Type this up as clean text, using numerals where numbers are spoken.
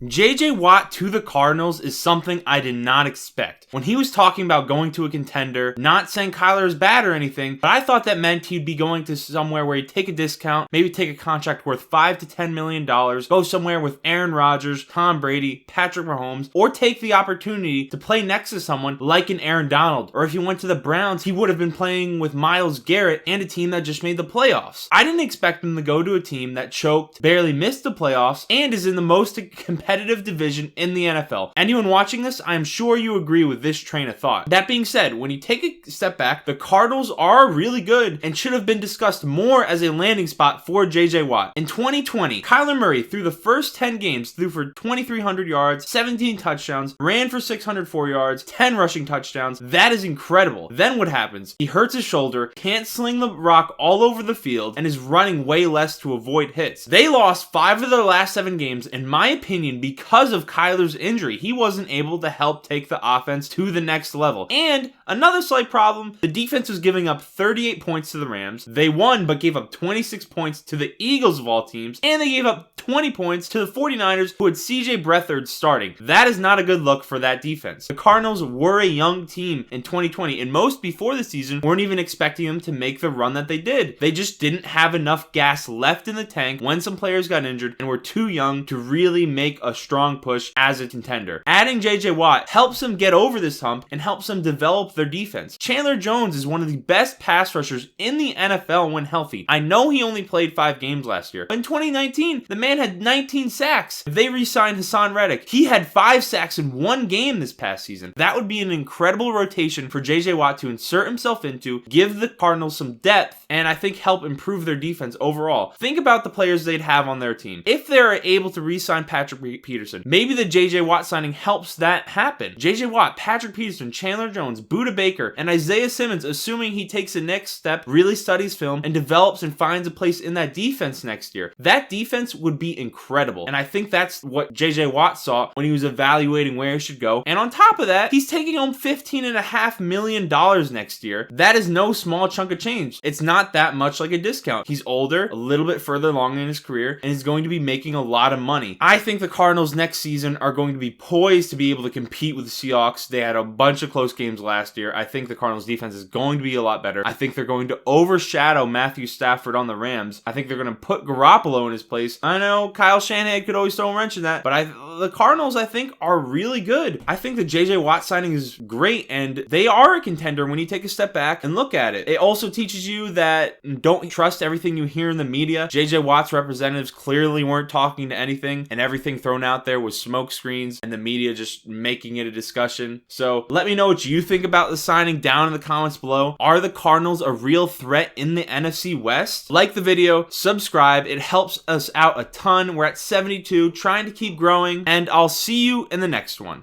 JJ Watt to the Cardinals is something I did not expect. When he was talking about going to a contender, not saying Kyler is bad or anything, but I thought that meant he'd be going to somewhere where he'd take a discount, maybe take a contract worth $5 to $10 million, go somewhere with Aaron Rodgers, Tom Brady, Patrick Mahomes, or take the opportunity to play next to someone like an Aaron Donald. Or if he went to the Browns, he would have been playing with Myles Garrett and a team that just made the playoffs. I didn't expect him to go to a team that choked, barely missed the playoffs, and is in the most competitive division in the NFL. Anyone watching this, I am sure you agree with this train of thought. That being said, when you take a step back, the Cardinals are really good and should have been discussed more as a landing spot for JJ Watt. In 2020, Kyler Murray through the first 10 games threw for 2,300 yards, 17 touchdowns, ran for 604 yards, 10 rushing touchdowns. That is incredible. Then what happens? He hurts his shoulder, can't sling the rock all over the field, and is running way less to avoid hits. They lost 5 of their last 7 games, in my opinion, because of Kyler's injury. He wasn't able to help take the offense to the next level. And another slight problem, the defense was giving up 38 points to the Rams. They won, but gave up 26 points to the Eagles of all teams, and they gave up 20 points to the 49ers, who had CJ Beathard starting. That is not a good look for that defense. The Cardinals were a young team in 2020, and most before the season weren't even expecting them to make the run that they did. They just didn't have enough gas left in the tank when some players got injured and were too young to really make a strong push as a contender. Adding JJ Watt helps them get over this hump and helps them develop their defense. Chandler Jones is one of the best pass rushers in the NFL when healthy. I know he only played 5 games last year, but in 2019, the man had 19 sacks. If they re-signed Hassan Reddick, he had 5 sacks in 1 game this past season. That would be an incredible rotation for JJ Watt to insert himself into, give the Cardinals some depth, and I think help improve their defense overall. Think about the players they'd have on their team. If they're able to re-sign Patrick Peterson, maybe the JJ Watt signing helps that happen. JJ Watt, Patrick Peterson, Chandler Jones, Budda Baker, and Isaiah Simmons, assuming he takes the next step, really studies film, and develops and finds a place in that defense next year. That defense would be incredible. And I think that's what JJ Watt saw when he was evaluating where he should go. And on top of that, he's taking home $15.5 million next year. That is no small chunk of change. It's not that much like a discount. He's older, a little bit further along in his career, and he's going to be making a lot of money. I think the Cardinals next season are going to be poised to be able to compete with the Seahawks. They had a bunch of close games last year. I think the Cardinals defense is going to be a lot better. I think they're going to overshadow Matthew Stafford on the Rams. I think they're going to put Garoppolo in his place. I know Kyle Shanahan could always throw a wrench in that, but the Cardinals, I think, are really good. I think the JJ Watt signing is great, and they are a contender when you take a step back and look at it. It also teaches you that don't trust everything you hear in the media. JJ Watt's representatives clearly weren't talking to anything, and everything thrown out there was smoke screens and the media just making it a discussion. So let me know what you think about the signing down in the comments below. Are the Cardinals a real threat in the NFC West? Like the video, subscribe. It helps us out a ton. We're at 72, trying to keep growing, and I'll see you in the next one.